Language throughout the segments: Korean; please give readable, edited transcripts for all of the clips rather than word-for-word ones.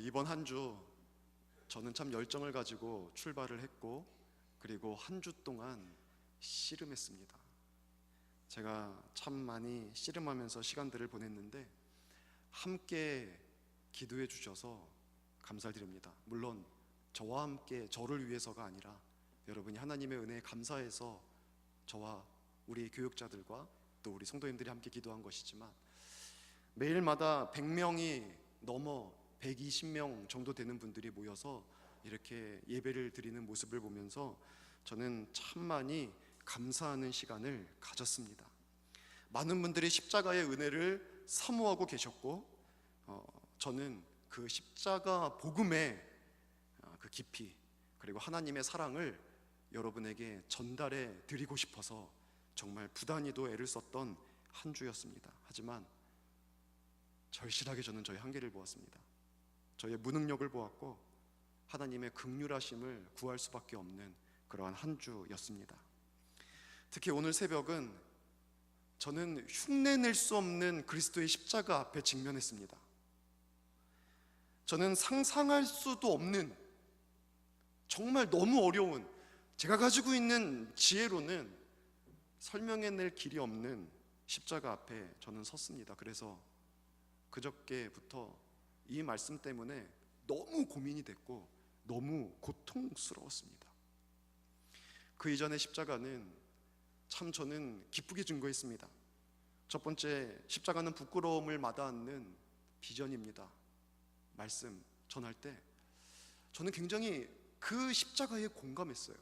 이번 한 주 저는 참 열정을 가지고 출발을 했고, 그리고 한 주 동안 씨름했습니다. 제가 참 많이 씨름하면서 시간들을 보냈는데 함께 기도해 주셔서 감사드립니다. 물론 저와 함께 저를 위해서가 아니라 여러분이 하나님의 은혜에 감사해서 저와 우리 교육자들과 또 우리 성도님들이 함께 기도한 것이지만, 매일마다 100명이 넘어 120명 정도 되는 분들이 모여서 이렇게 예배를 드리는 모습을 보면서 저는 참 많이 감사하는 시간을 가졌습니다. 많은 분들이 십자가의 은혜를 사모하고 계셨고, 저는 그 십자가 복음의 그 깊이, 그리고 하나님의 사랑을 여러분에게 전달해 드리고 싶어서 정말 부단히도 애를 썼던 한 주였습니다. 하지만 절실하게 저는 저의 한계를 보았습니다. 저의 무능력을 보았고 하나님의 긍휼하심을 구할 수밖에 없는 그러한 한 주였습니다. 특히 오늘 새벽은 저는 흉내낼 수 없는 그리스도의 십자가 앞에 직면했습니다. 저는 상상할 수도 없는, 정말 너무 어려운, 제가 가지고 있는 지혜로는 설명해낼 길이 없는 십자가 앞에 저는 섰습니다. 그래서 그저께부터 이 말씀 때문에 너무 고민이 됐고 너무 고통스러웠습니다. 그 이전의 십자가는 참 저는 기쁘게 증거했습니다. 첫 번째, 십자가는 부끄러움을 마다않는 비전입니다. 말씀 전할 때 저는 굉장히 그 십자가에 공감했어요.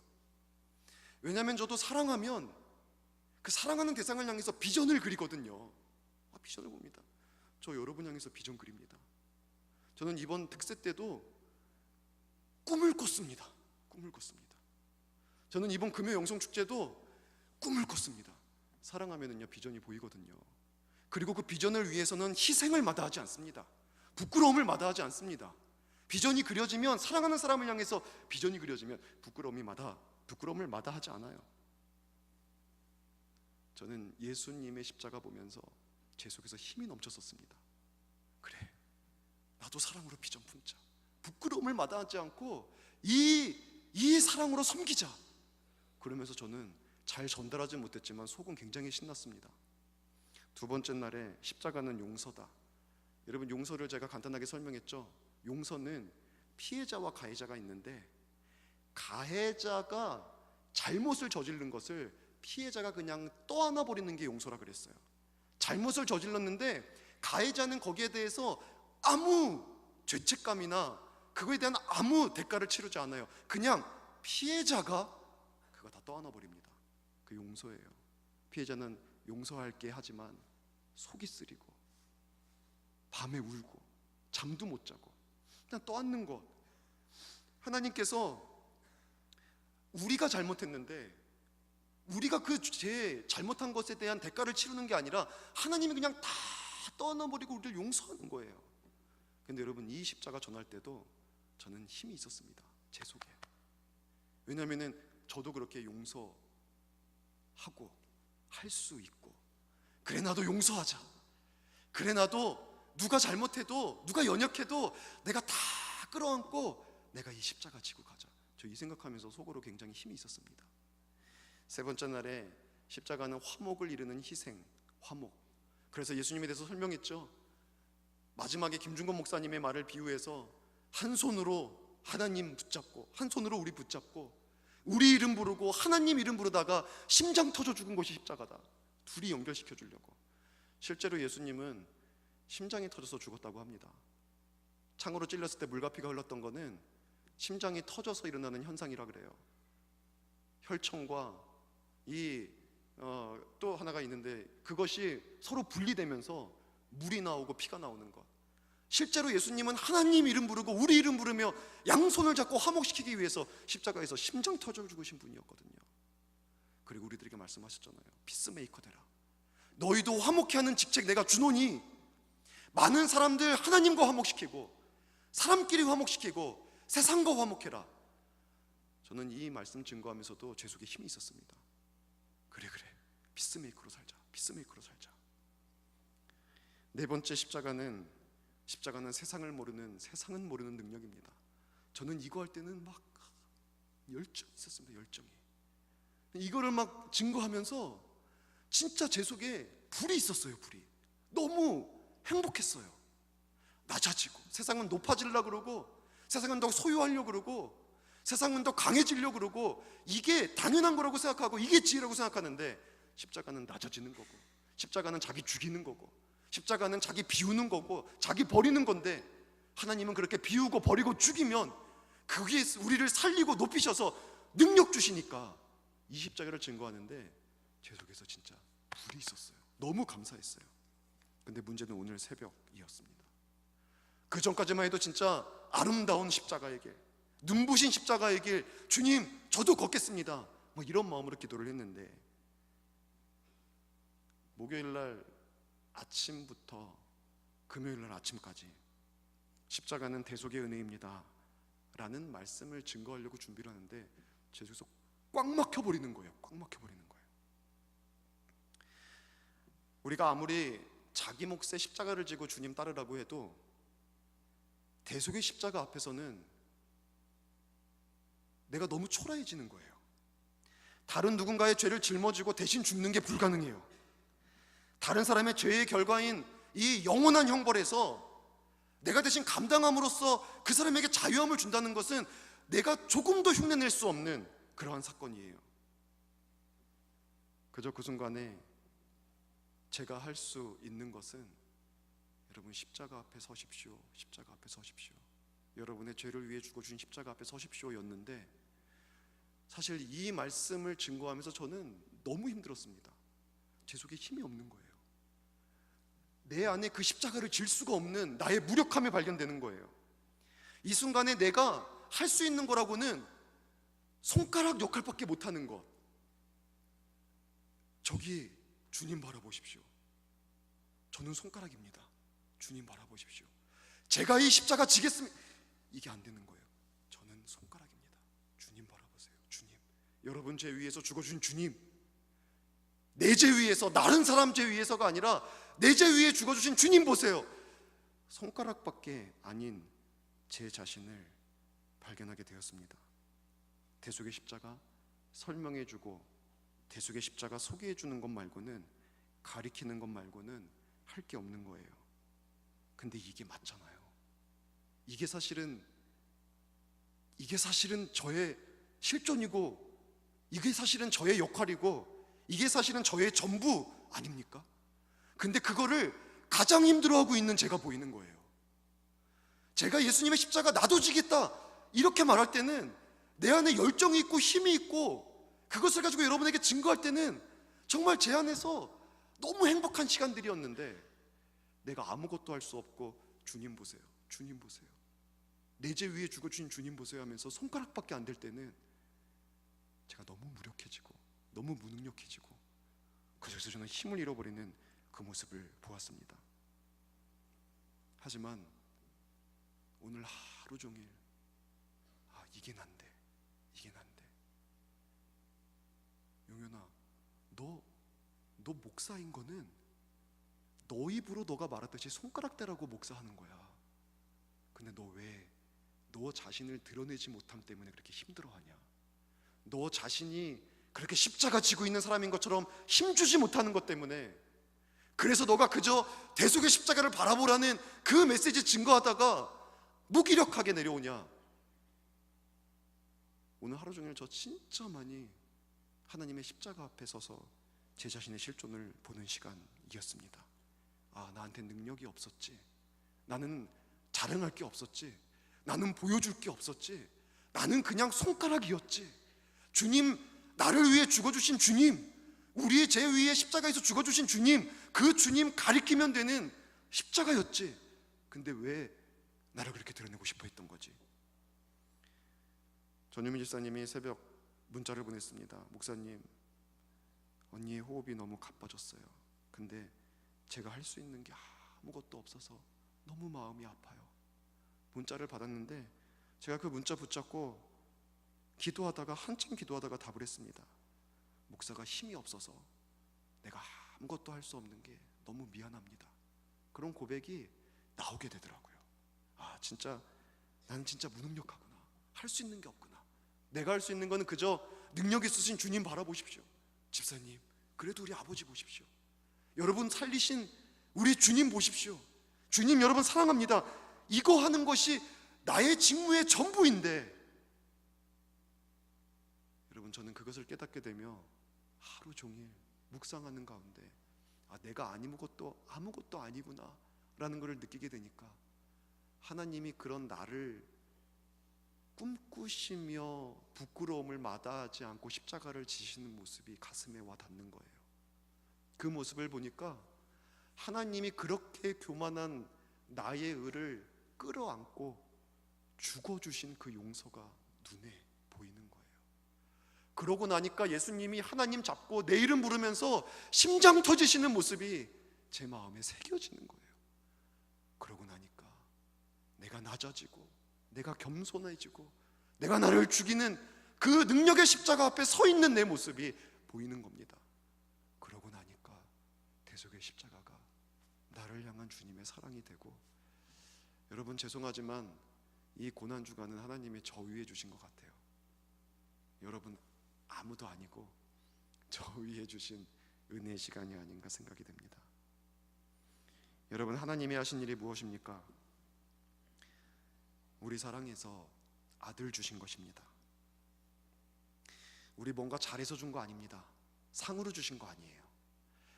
왜냐하면 저도 사랑하면 그 사랑하는 대상을 향해서 비전을 그리거든요. 비전을 봅니다. 저 여러분 향해서 비전 그립니다. 저는 이번 특세 때도 꿈을 꿨습니다. 꿈을 꿨습니다. 저는 이번 금요 영성 축제도 꿈을 꿨습니다. 사랑하면은요 비전이 보이거든요. 그리고 그 비전을 위해서는 희생을 마다하지 않습니다. 부끄러움을 마다하지 않습니다. 비전이 그려지면, 사랑하는 사람을 향해서 비전이 그려지면 부끄러움을 마다하지 않아요. 저는 예수님의 십자가 보면서 제 속에서 힘이 넘쳤었습니다. 그래, 나도 사랑으로 비전 품자. 부끄러움을 마다하지 않고 이 사랑으로 섬기자. 그러면서 저는 잘 전달하지 못했지만 속은 굉장히 신났습니다. 두 번째 날에 십자가는 용서다. 여러분, 용서를 제가 간단하게 설명했죠. 용서는 피해자와 가해자가 있는데, 가해자가 잘못을 저지른 것을 피해자가 그냥 떠안아 버리는 게 용서라 그랬어요. 잘못을 저질렀는데 가해자는 거기에 대해서 아무 죄책감이나 그거에 대한 아무 대가를 치르지 않아요. 그냥 피해자가 그거 다 떠안아 버립니다. 그 용서예요. 피해자는 용서할게 하지만 속이 쓰리고 밤에 울고 잠도 못 자고 그냥 떠안는 것. 하나님께서 우리가 잘못했는데 우리가 그 죄 잘못한 것에 대한 대가를 치르는 게 아니라 하나님이 그냥 다 떠나버리고 우리를 용서하는 거예요. 근데 여러분, 이 십자가 전할 때도 저는 힘이 있었습니다. 제 속에. 왜냐하면 저도 그렇게 용서하고 할 수 있고, 그래 나도 용서하자. 그래 나도 누가 잘못해도, 누가 연약해도 내가 다 끌어안고 내가 이 십자가 지고 가자. 저 이 생각하면서 속으로 굉장히 힘이 있었습니다. 세 번째 날에 십자가는 화목을 이루는 희생, 화목. 그래서 예수님에 대해서 설명했죠. 마지막에 김중건 목사님의 말을 비유해서 한 손으로 하나님 붙잡고 한 손으로 우리 붙잡고 우리 이름 부르고 하나님 이름 부르다가 심장 터져 죽은 것이 십자가다. 둘이 연결시켜 주려고. 실제로 예수님은 심장이 터져서 죽었다고 합니다. 창으로 찔렸을 때 물과 피가 흘렀던 거는 심장이 터져서 일어나는 현상이라 그래요. 혈청과 또 하나가 있는데 그것이 서로 분리되면서 물이 나오고 피가 나오는 것. 실제로 예수님은 하나님 이름 부르고 우리 이름 부르며 양손을 잡고 화목시키기 위해서 십자가에서 심장 터져 죽으신 분이었거든요. 그리고 우리들에게 말씀하셨잖아요. 피스메이커 되라. 너희도 화목케 하는 직책 내가 주노니 많은 사람들 하나님과 화목시키고 사람끼리 화목시키고 세상과 화목해라. 저는 이 말씀 증거하면서도 제 속에 힘이 있었습니다. 그래 피스메이커로 살자. 피스메이커로 살자. 네 번째 십자가는 십자가는 세상은 모르는 능력입니다. 저는 이거 할 때는 막 열정이 있었습니다. 열정이. 이거를 막 증거하면서 진짜 제 속에 불이 있었어요. 불이. 너무 행복했어요. 낮아지고 세상은 높아지려고 그러고 세상은 더 소유하려고 그러고 세상은 더 강해지려고 그러고 이게 당연한 거라고 생각하고 이게 지혜라고 생각하는데 십자가는 낮아지는 거고 십자가는 자기 죽이는 거고 십자가는 자기 비우는 거고 자기 버리는 건데 하나님은 그렇게 비우고 버리고 죽이면 그게 우리를 살리고 높이셔서 능력 주시니까 이 십자가를 증거하는데 제 속에서 진짜 불이 있었어요. 너무 감사했어요. 근데 문제는 오늘 새벽이었습니다. 그 전까지만 해도 진짜 아름다운 십자가의 길, 눈부신 십자가의 길, 주님 저도 걷겠습니다, 뭐 이런 마음으로 기도를 했는데 목요일날 아침부터 금요일날 아침까지 십자가는 대속의 은혜입니다 라는 말씀을 증거하려고 준비를 하는데 제 속에서 꽉 막혀버리는 거예요. 꽉 막혀버리는 거예요. 우리가 아무리 자기 몫의 십자가를 지고 주님 따르라고 해도 대속의 십자가 앞에서는 내가 너무 초라해지는 거예요. 다른 누군가의 죄를 짊어지고 대신 죽는 게 불가능해요. 다른 사람의 죄의 결과인 이 영원한 형벌에서 내가 대신 감당함으로써 그 사람에게 자유함을 준다는 것은 내가 조금도 흉내낼 수 없는 그러한 사건이에요. 그저 그 순간에 제가 할 수 있는 것은 여러분 십자가 앞에 서십시오. 십자가 앞에 서십시오. 여러분의 죄를 위해 죽어주신 십자가 앞에 서십시오 였는데 사실 이 말씀을 증거하면서 저는 너무 힘들었습니다. 제 속에 힘이 없는 거예요. 내 안에 그 십자가를 질 수가 없는 나의 무력함이 발견되는 거예요. 이 순간에 내가 할 수 있는 거라고는 손가락 역할밖에 못하는 것. 저기 주님 바라보십시오. 저는 손가락입니다. 주님 바라보십시오. 제가 이 십자가 지겠습니다. 이게 안 되는 거예요. 저는 손가락입니다. 주님 바라보세요. 주님. 여러분 죄 위에서 죽어준 주님. 내 죄 위에서, 다른 사람 죄 위에서가 아니라 내 죄 위에 죽어주신 주님 보세요. 손가락밖에 아닌 제 자신을 발견하게 되었습니다. 대속의 십자가 설명해주고 대속의 십자가 소개해주는 것 말고는, 가리키는 것 말고는 할 게 없는 거예요. 근데 이게 맞잖아요. 이게 사실은 저의 실존이고 이게 사실은 저의 역할이고 이게 사실은 저의 전부 아닙니까? 근데 그거를 가장 힘들어하고 있는 제가 보이는 거예요. 제가 예수님의 십자가 나도 지겠다 이렇게 말할 때는 내 안에 열정이 있고 힘이 있고 그것을 가지고 여러분에게 증거할 때는 정말 제 안에서 너무 행복한 시간들이었는데 내가 아무것도 할 수 없고 주님 보세요, 주님 보세요, 내 죄 위에 죽어주신 주님 보세요 하면서 손가락밖에 안 될 때는 제가 너무 무력해지고 너무 무능력해지고 그래서 저는 힘을 잃어버리는 그 모습을 보았습니다. 하지만 오늘 하루 종일 이게 난데, 이게 난데. 용현아, 너 목사인 거는 너 입으로 너가 말했듯이 손가락 대라고 목사하는 거야. 근데 너 왜 너 자신을 드러내지 못함 때문에 그렇게 힘들어하냐? 너 자신이 그렇게 십자가 지고 있는 사람인 것처럼 힘주지 못하는 것 때문에, 그래서 너가 그저 대속의 십자가를 바라보라는 그 메시지 증거하다가 무기력하게 내려오냐? 오늘 하루 종일 저 진짜 많이 하나님의 십자가 앞에 서서 제 자신의 실존을 보는 시간이었습니다. 나한테 능력이 없었지, 나는 자랑할 게 없었지, 나는 보여줄 게 없었지, 나는 그냥 손가락이었지. 주님, 나를 위해 죽어주신 주님, 우리의 죄 위에 십자가에서 죽어주신 주님, 그 주님 가리키면 되는 십자가였지. 근데 왜 나를 그렇게 드러내고 싶어 했던 거지? 전유민 집사님이 새벽 문자를 보냈습니다. 목사님, 언니의 호흡이 너무 가빠졌어요. 근데 제가 할 수 있는 게 아무것도 없어서 너무 마음이 아파요. 문자를 받았는데 제가 그 문자 붙잡고 한참 기도하다가 답을 했습니다. 목사가 힘이 없어서 내가 아무것도 할 수 없는 게 너무 미안합니다. 그런 고백이 나오게 되더라고요. 아, 진짜 나는 진짜 무능력하구나. 할 수 있는 게 없구나. 내가 할 수 있는 거는 그저 능력 있으신 주님 바라보십시오. 집사님, 그래도 우리 아버지 보십시오. 여러분 살리신 우리 주님 보십시오. 주님 여러분 사랑합니다. 이거 하는 것이 나의 직무의 전부인데, 여러분 저는 그것을 깨닫게 되며 하루 종일 묵상하는 가운데 내가 아무것도 아니구나 라는 것을 느끼게 되니까 하나님이 그런 나를 꿈꾸시며 부끄러움을 마다하지 않고 십자가를 지시는 모습이 가슴에 와 닿는 거예요. 그 모습을 보니까 하나님이 그렇게 교만한 나의 의를 끌어안고 죽어주신 그 용서가 눈에 보이는 거예요. 그러고 나니까 예수님이 하나님 잡고 내 이름 부르면서 심장 터지시는 모습이 제 마음에 새겨지는 거예요. 그러고 나니까 내가 낮아지고 내가 겸손해지고 내가 나를 죽이는 그 능력의 십자가 앞에 서 있는 내 모습이 보이는 겁니다. 그러고 나니까 대속의 십자가가 나를 향한 주님의 사랑이 되고, 여러분 죄송하지만 이 고난주간은 하나님이 저 위에 주신 것 같아요. 여러분 아무도 아니고 저 위에 주신 은혜의 시간이 아닌가 생각이 됩니다. 여러분 하나님이 하신 일이 무엇입니까? 우리 사랑해서 아들 주신 것입니다. 우리 뭔가 잘해서 준 거 아닙니다. 상으로 주신 거 아니에요.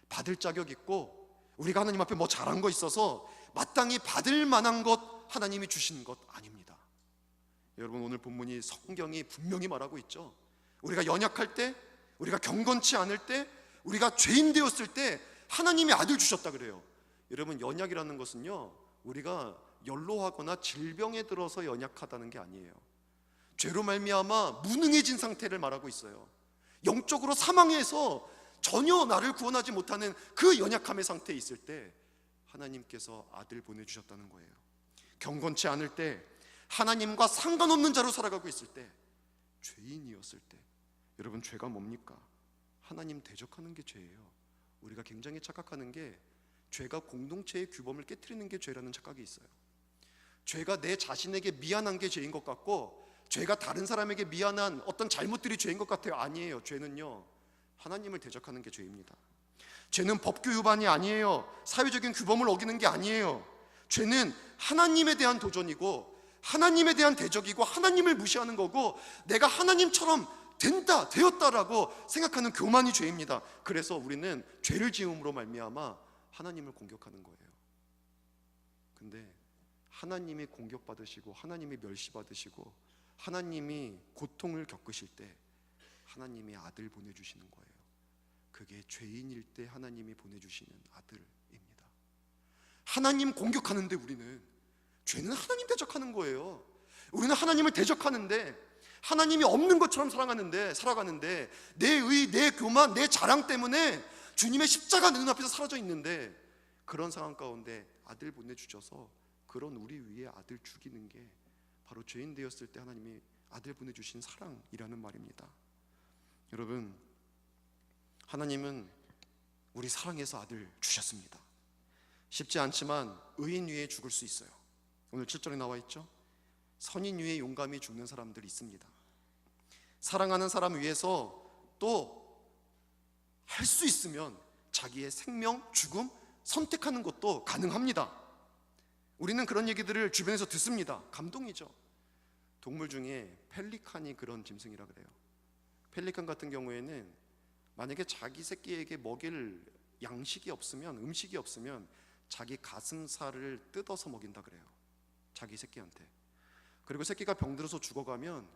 받을 자격 있고 우리가 하나님 앞에 뭐 잘한 거 있어서 마땅히 받을 만한 것 하나님이 주신 것 아닙니다. 여러분 오늘 본문이 성경이 분명히 말하고 있죠. 우리가 연약할 때, 우리가 경건치 않을 때, 우리가 죄인 되었을 때 하나님이 아들 주셨다 그래요. 여러분 연약이라는 것은요, 우리가 연로하거나 질병에 들어서 연약하다는 게 아니에요. 죄로 말미암아 무능해진 상태를 말하고 있어요. 영적으로 사망해서 전혀 나를 구원하지 못하는 그 연약함의 상태에 있을 때 하나님께서 아들 보내주셨다는 거예요. 경건치 않을 때, 하나님과 상관없는 자로 살아가고 있을 때, 죄인이었을 때, 여러분 죄가 뭡니까? 하나님 대적하는 게 죄예요. 우리가 굉장히 착각하는 게 죄가 공동체의 규범을 깨트리는 게 죄라는 착각이 있어요. 죄가 내 자신에게 미안한 게 죄인 것 같고, 죄가 다른 사람에게 미안한 어떤 잘못들이 죄인 것 같아요. 아니에요. 죄는요, 하나님을 대적하는 게 죄입니다. 죄는 법규 위반이 아니에요. 사회적인 규범을 어기는 게 아니에요. 죄는 하나님에 대한 도전이고, 하나님에 대한 대적이고, 하나님을 무시하는 거고, 내가 하나님처럼 된다, 되었다라고 생각하는 교만이 죄입니다. 그래서 우리는 죄를 지음으로 말미암아 하나님을 공격하는 거예요. 근데 하나님이 공격받으시고 하나님이 멸시받으시고 하나님이 고통을 겪으실 때 하나님이 아들 보내주시는 거예요. 그게 죄인일 때 하나님이 보내주시는 아들입니다. 하나님 공격하는데 우리는, 죄는 하나님 대적하는 거예요. 우리는 하나님을 대적하는데, 하나님이 없는 것처럼 살아가는데 내 의, 내 교만, 내 자랑 때문에 주님의 십자가 내 눈앞에서 사라져 있는데, 그런 상황 가운데 아들 보내주셔서 그런 우리 위에 아들 죽이는 게 바로 죄인 되었을 때 하나님이 아들 보내주신 사랑이라는 말입니다. 여러분 하나님은 우리 사랑해서 아들 주셨습니다. 쉽지 않지만 의인 위에 죽을 수 있어요. 오늘 7절에 나와 있죠. 선인 위에 용감히 죽는 사람들이 있습니다. 사랑하는 사람 위해서 또 할 수 있으면 자기의 생명, 죽음 선택하는 것도 가능합니다. 우리는 그런 얘기들을 주변에서 듣습니다. 감동이죠. 동물 중에 펠리칸이 그런 짐승이라 그래요. 펠리칸 같은 경우에는 만약에 자기 새끼에게 먹일 양식이 없으면, 음식이 없으면 자기 가슴살을 뜯어서 먹인다 그래요. 자기 새끼한테. 그리고 새끼가 병들어서 죽어가면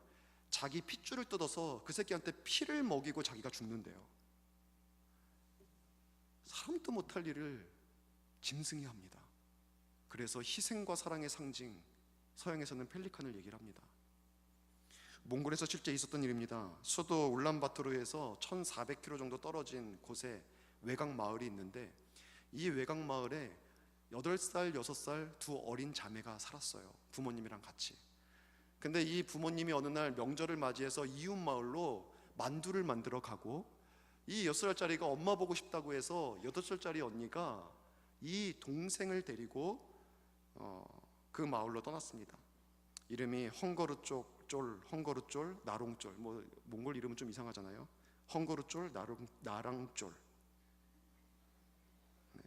자기 핏줄을 뜯어서 그 새끼한테 피를 먹이고 자기가 죽는데요. 사람도 못할 일을 짐승이 합니다. 그래서 희생과 사랑의 상징, 서양에서는 펠리칸을 얘기를 합니다. 몽골에서 실제 있었던 일입니다. 수도 울란바토르에서 1400km 정도 떨어진 곳에 외곽 마을이 있는데, 이 외곽 마을에 8살, 6살 두 어린 자매가 살았어요. 부모님이랑 같이. 근데 이 부모님이 어느 날 명절을 맞이해서 이웃 마을로 만두를 만들어 가고, 이 6살짜리가 엄마 보고 싶다고 해서 8살짜리 언니가 이 동생을 데리고 그 마을로 떠났습니다. 이름이 헝거루쫄, 나롱쫄. 뭐 몽골 이름은 좀 이상하잖아요. 헝거루쫄, 나랑쫄. 네.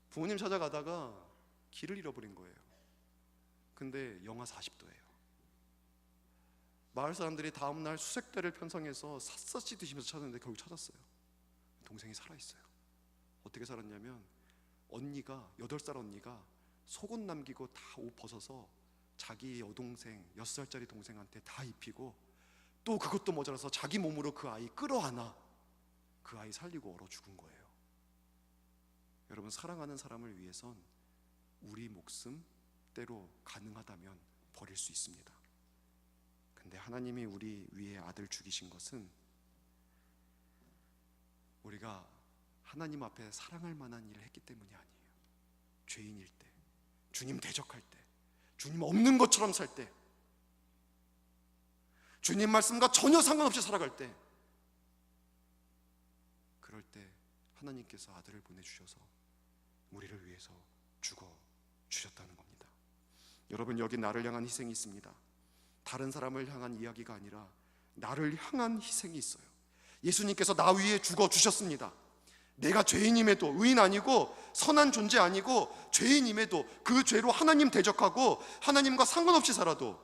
부모님 찾아가다가 길을 잃어버린 거예요. 근데 영하 40도예요. 마을 사람들이 다음날 수색대를 편성해서 샅샅이 뒤지면서 찾았는데 결국 찾았어요. 동생이 살아있어요. 어떻게 살았냐면 언니가 8살 언니가 속옷 남기고 다 옷 벗어서 자기 여동생 6살짜리 동생한테 다 입히고 또 그것도 모자라서 자기 몸으로 그 아이 끌어안아 그 아이 살리고 얼어 죽은 거예요. 여러분, 사랑하는 사람을 위해선 우리 목숨 때로 가능하다면 버릴 수 있습니다. 근데 하나님이 우리 위에 아들 죽이신 것은 우리가 하나님 앞에 사랑할 만한 일을 했기 때문이 아니에요. 죄인일 때, 주님 대적할 때, 주님 없는 것처럼 살 때, 주님 말씀과 전혀 상관없이 살아갈 때, 그럴 때 하나님께서 아들을 보내주셔서 우리를 위해서 죽어주셨다는 겁니다. 여러분, 여기 나를 향한 희생이 있습니다. 다른 사람을 향한 이야기가 아니라 나를 향한 희생이 있어요. 예수님께서 나 위에 죽어주셨습니다. 내가 죄인임에도, 의인 아니고 선한 존재 아니고 죄인임에도 그 죄로 하나님 대적하고 하나님과 상관없이 살아도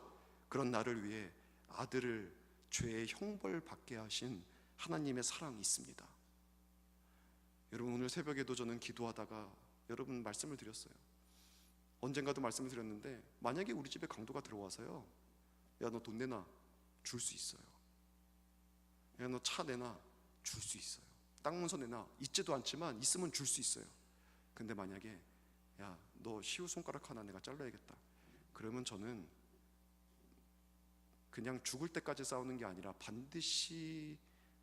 그런 나를 위해 아들을 죄의 형벌 받게 하신 하나님의 사랑이 있습니다. 여러분, 오늘 새벽에도 저는 기도하다가 여러분 말씀을 드렸어요. 언젠가도 말씀을 드렸는데 만약에 우리 집에 강도가 들어와서요, 야, 너 돈 내놔, 줄 수 있어요. 야, 너 차 내놔, 줄 수 있어요. 땅 문서 내놔, 있지도 않지만 있으면 줄 수 있어요. 근데 만약에 야, 너 시우 손가락 하나 내가 잘라야겠다, 그러면 저는 그냥 죽을 때까지 싸우는 게 아니라 반드시,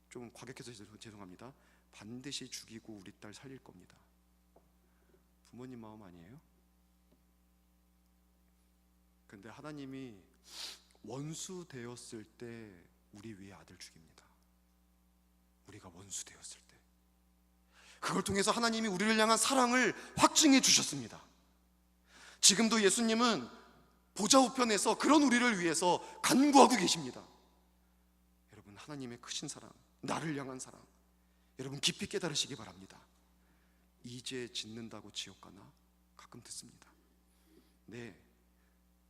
좀 과격해서 죄송합니다, 반드시 죽이고 우리 딸 살릴 겁니다. 부모님 마음 아니에요? 근데 하나님이 원수 되었을 때 우리 위에 아들 죽입니다. 우리가 원수 되었을 때 그걸 통해서 하나님이 우리를 향한 사랑을 확증해 주셨습니다. 지금도 예수님은 보좌 우편에서 그런 우리를 위해서 간구하고 계십니다. 여러분, 하나님의 크신 사랑, 나를 향한 사랑, 여러분 깊이 깨달으시기 바랍니다. 이 죄 짓는다고 지옥 가나? 가끔 듣습니다. 네,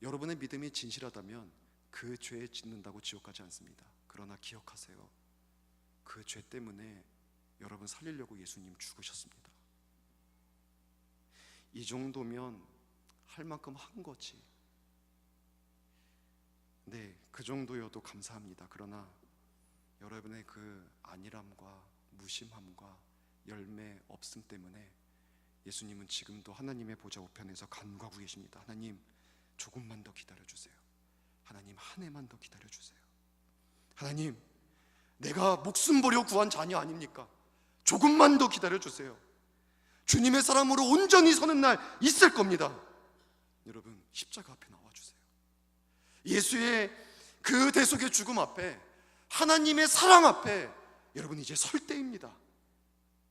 여러분의 믿음이 진실하다면 그 죄에 짓는다고 지옥 가지 않습니다. 그러나 기억하세요, 그 죄 때문에 여러분 살리려고 예수님 죽으셨습니다. 이 정도면 할 만큼 한 거지. 네, 그 정도여도 감사합니다. 그러나 여러분의 그 안일함과 무심함과 열매 없음 때문에 예수님은 지금도 하나님의 보좌 우편에서 간구하고 계십니다. 하나님, 조금만 더 기다려주세요. 하나님, 한 해만 더 기다려주세요. 하나님, 내가 목숨 버려 구한 자녀 아닙니까? 조금만 더 기다려주세요. 주님의 사람으로 온전히 서는 날 있을 겁니다. 여러분, 십자가 앞에 나와주세요. 예수의 그 대속의 죽음 앞에, 하나님의 사랑 앞에 여러분 이제 설 때입니다.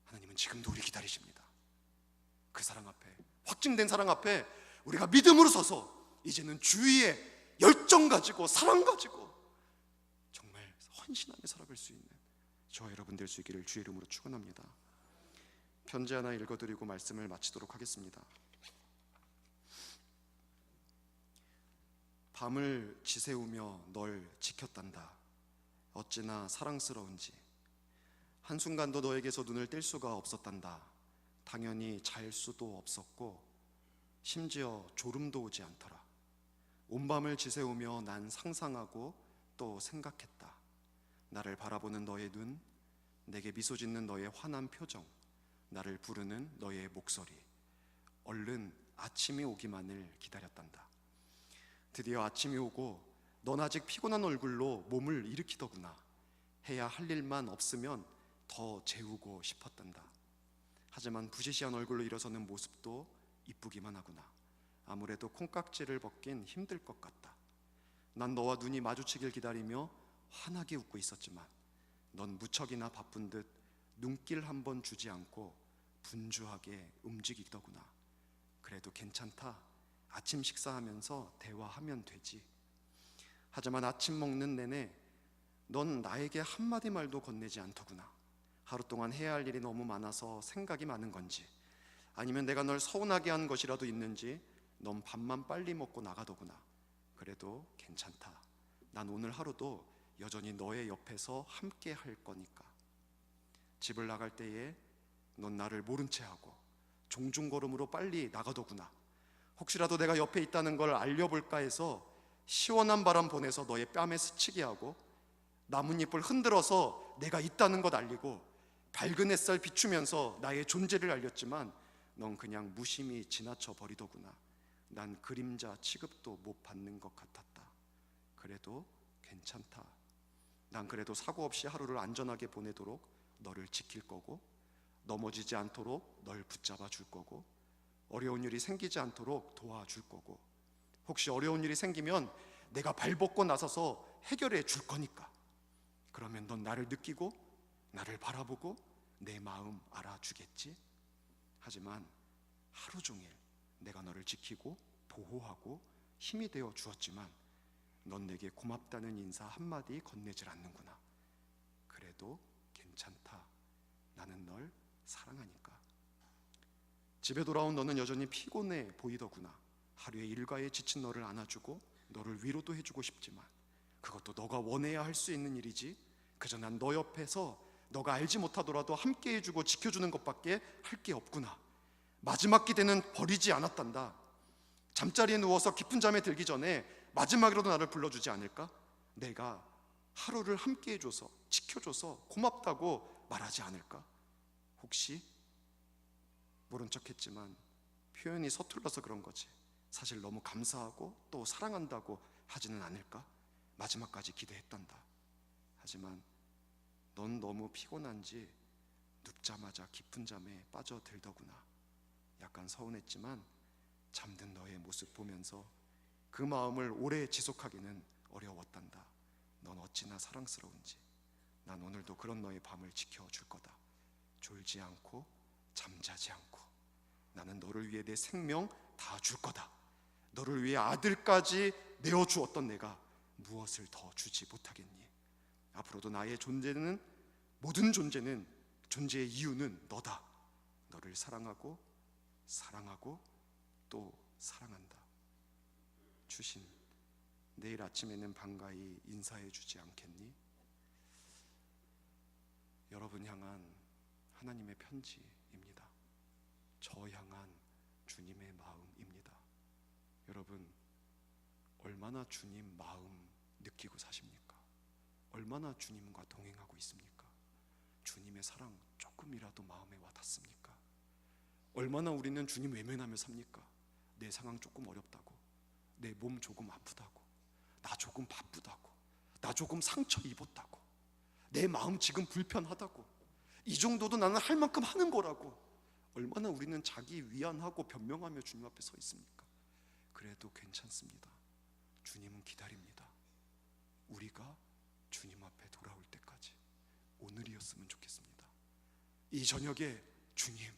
하나님은 지금도 우리 기다리십니다. 그 사랑 앞에, 확증된 사랑 앞에 우리가 믿음으로 서서 이제는 주위에 열정 가지고 사랑 가지고 정말 헌신하며 살아갈 수 있는 저와 여러분 될 수 있기를 주의 이름으로 축원합니다. 편지 하나 읽어드리고 말씀을 마치도록 하겠습니다. 밤을 지새우며 널 지켰단다. 어찌나 사랑스러운지. 한순간도 너에게서 눈을 뗄 수가 없었단다. 당연히 잘 수도 없었고 심지어 졸음도 오지 않더라. 온 밤을 지새우며 난 상상하고 또 생각했다. 나를 바라보는 너의 눈, 내게 미소 짓는 너의 환한 표정, 나를 부르는 너의 목소리. 얼른 아침이 오기만을 기다렸단다. 드디어 아침이 오고 넌 아직 피곤한 얼굴로 몸을 일으키더구나. 해야 할 일만 없으면 더 재우고 싶었단다. 하지만 부시시한 얼굴로 일어서는 모습도 이쁘기만 하구나. 아무래도 콩깍지를 벗긴 힘들 것 같다. 난 너와 눈이 마주치길 기다리며 환하게 웃고 있었지만 넌 무척이나 바쁜 듯 눈길 한 번 주지 않고 분주하게 움직이더구나. 그래도 괜찮다. 아침 식사하면서 대화하면 되지. 하지만 아침 먹는 내내 넌 나에게 한마디 말도 건네지 않더구나. 하루 동안 해야 할 일이 너무 많아서 생각이 많은 건지, 아니면 내가 널 서운하게 한 것이라도 있는지 넌 밥만 빨리 먹고 나가더구나. 그래도 괜찮다. 난 오늘 하루도 여전히 너의 옆에서 함께 할 거니까. 집을 나갈 때에 넌 나를 모른 채 하고 종중걸음으로 빨리 나가더구나. 혹시라도 내가 옆에 있다는 걸 알려볼까 해서 시원한 바람 보내서 너의 뺨에 스치게 하고, 나뭇잎을 흔들어서 내가 있다는 것 알리고, 밝은 햇살 비추면서 나의 존재를 알렸지만 넌 그냥 무심히 지나쳐 버리더구나. 난 그림자 취급도 못 받는 것 같았다. 그래도 괜찮다. 난 그래도 사고 없이 하루를 안전하게 보내도록 너를 지킬 거고, 넘어지지 않도록 널 붙잡아 줄 거고, 어려운 일이 생기지 않도록 도와줄 거고, 혹시 어려운 일이 생기면 내가 발벗고 나서서 해결해 줄 거니까. 그러면 넌 나를 느끼고 나를 바라보고 내 마음 알아주겠지? 하지만 하루 종일 내가 너를 지키고 보호하고 힘이 되어 주었지만 넌 내게 고맙다는 인사 한마디 건네질 않는구나. 그래도 괜찮다. 나는 널 사랑하니까. 집에 돌아온 너는 여전히 피곤해 보이더구나. 하루의 일과에 지친 너를 안아주고 너를 위로도 해주고 싶지만 그것도 너가 원해야 할 수 있는 일이지, 그저 난 너 옆에서 너가 알지 못하더라도 함께 해주고 지켜주는 것밖에 할 게 없구나. 마지막 기대는 버리지 않았단다. 잠자리에 누워서 깊은 잠에 들기 전에 마지막으로도 나를 불러주지 않을까? 내가 하루를 함께 해줘서 지켜줘서 고맙다고 말하지 않을까? 혹시 모른 척했지만 표현이 서툴러서 그런 거지, 사실 너무 감사하고 또 사랑한다고 하지는 않을까? 마지막까지 기대했단다. 하지만 넌 너무 피곤한지 눕자마자 깊은 잠에 빠져들더구나. 약간 서운했지만 잠든 너의 모습 보면서 그 마음을 오래 지속하기는 어려웠단다. 넌 어찌나 사랑스러운지. 난 오늘도 그런 너의 밤을 지켜줄 거다. 졸지 않고 잠자지 않고 나는 너를 위해 내 생명 다 줄 거다. 너를 위해 아들까지 내어주었던 내가 무엇을 더 주지 못하겠니? 앞으로도 나의 존재는, 모든 존재는, 존재의 이유는 너다. 너를 사랑하고 사랑하고 또 사랑한다. 주신, 내일 아침에는 반가이 인사해 주지 않겠니? 여러분 향한 하나님의 편지입니다. 저 향한 주님의 마음입니다. 여러분, 얼마나 주님 마음 느끼고 사십니까? 얼마나 주님과 동행하고 있습니까? 주님의 사랑 조금이라도 마음에 와닿습니까? 얼마나 우리는 주님 외면하며 삽니까? 내 상황 조금 어렵다고, 내 몸 조금 아프다고, 나 조금 바쁘다고, 나 조금 상처 입었다고, 내 마음 지금 불편하다고, 이 정도도 나는 할 만큼 하는 거라고 얼마나 우리는 자기 위안하고 변명하며 주님 앞에 서 있습니까? 그래도 괜찮습니다. 주님은 기다립니다. 우리가 주님 앞에 돌아올 때까지. 오늘이었으면 좋겠습니다. 이 저녁에 주님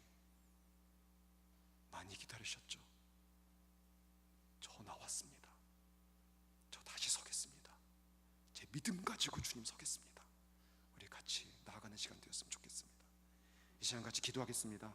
많이 기다리셨죠? 저 나왔습니다. 저 다시 서겠습니다. 제 믿음 가지고 주님 서겠습니다. 우리 같이 나아가는 시간 되었으면 좋겠습니다. 이 시간 같이 기도하겠습니다.